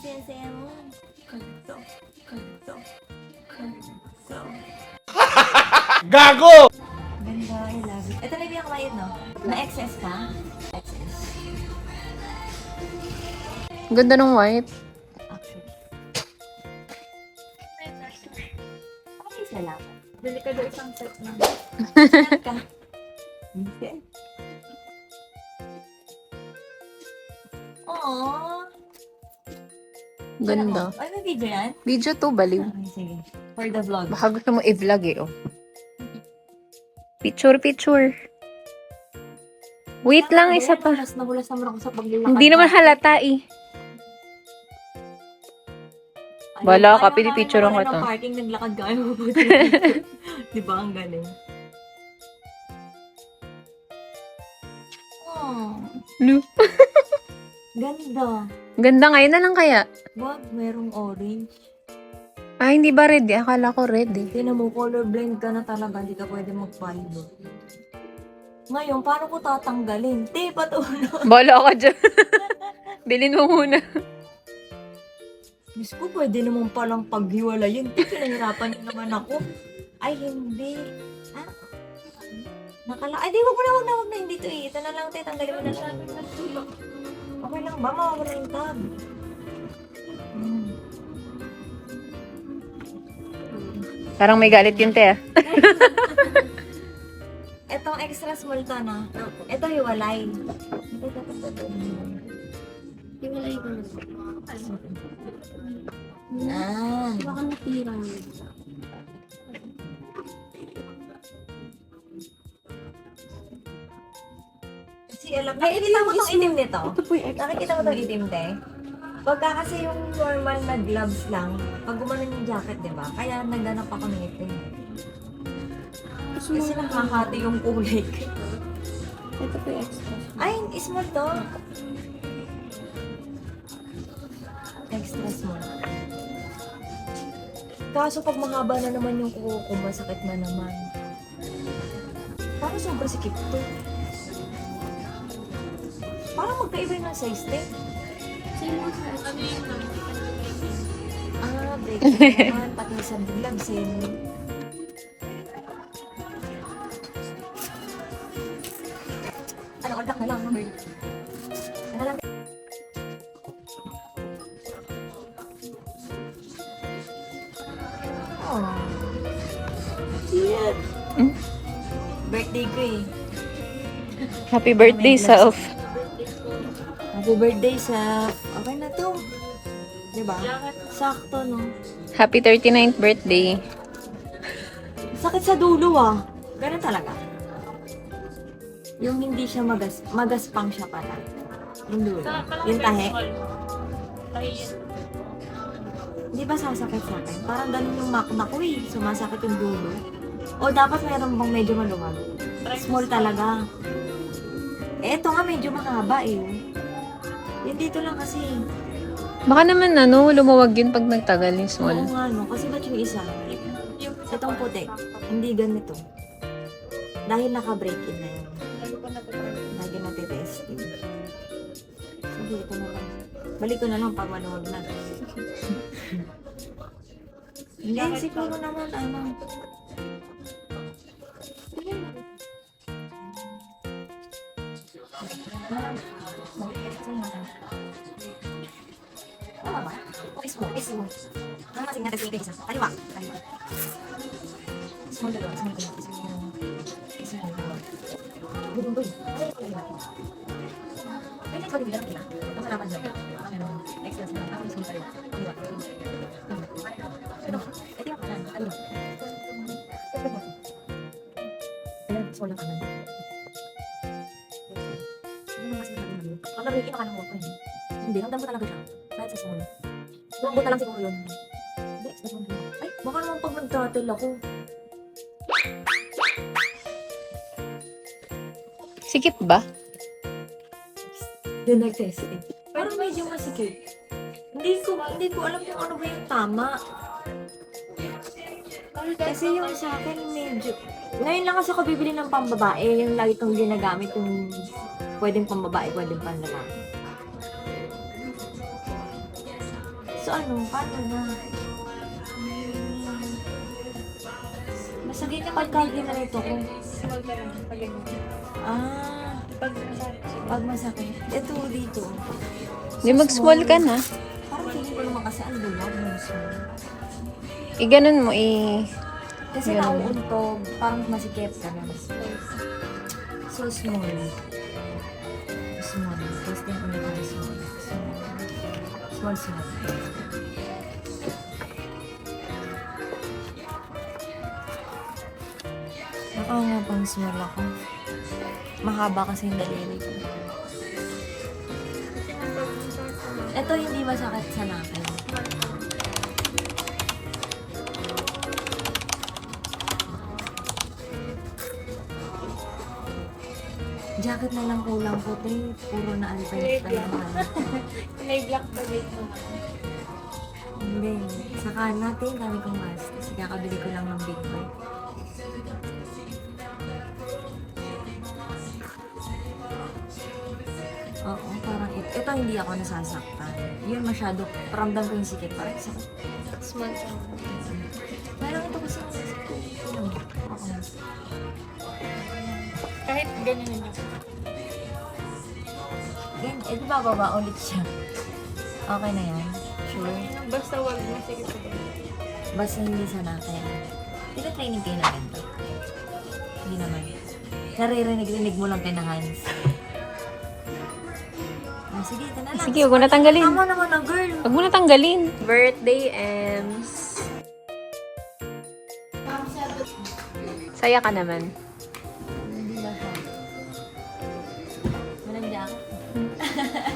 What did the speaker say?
saya mo. Kanto. Kanto. Kanto. Gago! Ganda, I love it. Ito na yung pinakamayad, no? Na-excess ka? Excess. Ganda ng white. Actually. Okay, salamat. Bili ka daw isang set na. Saan ka? Hindi. Aww. Ganda. Ay, may video yan? Video to, baliw. Okay, sige. For the vlog. Baka gusto mo i-vlog eh, oh. Picture, picture. Wait lang, isa pa. Nagulas naman ako sa paglilakad. Hindi naman halata eh. Wala ka, pinipicturean ko to. Ng parking, naglakad ka. Ay, di ba? Ang galing. Oh, No. ganda. Ganda ngayon na lang kaya. Wag, merong orange. Ah, hindi ba red eh? Akala ko red eh. Tinan mo, colorblind ka na talaga. Hindi ka pwede mag-pilot. Ngayon, paano ko tatanggalin? Te, patulo. Bala ka dyan. Bilhin mo muna. Diyos ko, pwede naman palang paghiwalayin. Te, pinahirapan niyo naman ako. Ay, hindi. Ah, ay, di, wag na. Hindi to eh. Ito na lang, te. Tanggalin mo na lang. Okay lang ba? Mawawala yung tab. Hmm. Parang may galit yun, te ah. Etong extra small to, no? Ito hiwalay. Ito, Hiwalay ko na. Ah. Baka natira. Kasi alam, nakikita mo itong itim nito? Ito po yung extra. Nakikita mo itong itim, te? Pagka kasi yung normal na gloves lang, pag gumanon yung jacket, di ba? Kaya nagdanap ako ng itim. Kasi nakakati yung kulay. Ito po yung extra. Ay, small to. Extra small. Kaso pag mahaba na naman yung kuko ko, masakit na naman. Parang sobrang sikip to. Parang magkaiba yung size, te. Same mo sa ano yung Ah, break naman. Pati sa gloves, eh. Ano, kontak na lang. Ano lang. Oh. Cute. Hmm? Birthday ko eh. Happy birthday, self. Happy birthday sa... Okay na to. Diba? Sakto, no? Happy 39th birthday. Sakit sa dulo, ah. Ganun talaga. Yung hindi siya magaspang siya pala. Yung dulo. Yung tahe. Hindi ba sasakit sa akin? Parang ganun yung makna ko eh. Sumasakit yung dulo. O dapat meron bang medyo maluwag? Small talaga. Eh, ito nga medyo mahaba eh. Yung dito lang kasi. Baka naman ano, lumuwag yun pag nagtagal yung Oo small. nga no. Kasi ba't yung isa? Itong puti. Hindi ganito. Dahil naka-break-in na yun. Lagi natitesting. Sige, ito na lang. Balik ko na lang pag maluwag na. Hindi, siguro naman ano. Tama ba? Okay, small. Okay, small. Ano masing natin sa isa? Kaliwa. Kaliwa. Small dalawa. Small dalawa. Small dalawa. Budong doy. Pwede ko din lang kila. Ang harapan dyan. Ano, extra small. Ako small dalawa. Kaliwa. Ano? Ito yung kanan. Kaliwa. Ayan, small lang kanan. Ano naman kasi naman? Pag nabigyan ka ng walk hindi, ramdam ko talaga siya. Kahit sa small. Lambot na lang siguro yun. Hindi, extra small. Ay, baka naman pag nag-throttle ako. Sikip ba? Yun nag-testing. Pero medyo masikip. Hindi ko alam kung ano ba yung tama. Kasi yung sa akin medyo... Ngayon lang kasi ako bibili ng pambabae. Yung lagi kong ginagamit yung pwedeng pambabae, pwedeng panlalaki. So ano, paano na? Masakit naman Pagka ginanito ko. Small ka lang. Pag ganyan. Ah, Pag masakit. pag masakit. Ito dito. Di mag-small ka na. Parang feeling ko naman kasi ang luwag ng small. I-ganon mo, Kasi Ganun. nauuntog, parang masikip ka na. So small. Small. Testing ulit ng small. Small. Small. Oo nga pang small ako. Mahaba kasi yung daliri ko. Ito hindi masakit sa nakin. Jacket na lang kulang puti. Puro na alpine pa naman. May black pa dito. Hindi. Saka natin, dami kong mask. Kasi kakabili ko lang ng big boy. Oo, parang ito hindi ako nasasaktan. Yun masyado, paramdam ko yung sikit. Parang sakit. Small ka. Parang ito kasi ano, oo. Kahit ganyan yun. Yan, di ba baba ulit siya? Okay na yan? Sure? Basta wag masakit ka. Basta hindi sa natin. Tinatraining kayo na ganito? Hindi naman. Naririnig-rinig mo lang kay na Hans. Ah, sige, ito na lang. Sige, huwag mo na tanggalin. Tama naman na, girl. Huwag mo na tanggalin. Birthday Ems. Saya ka naman. Hindi ba siya? Walang jacket.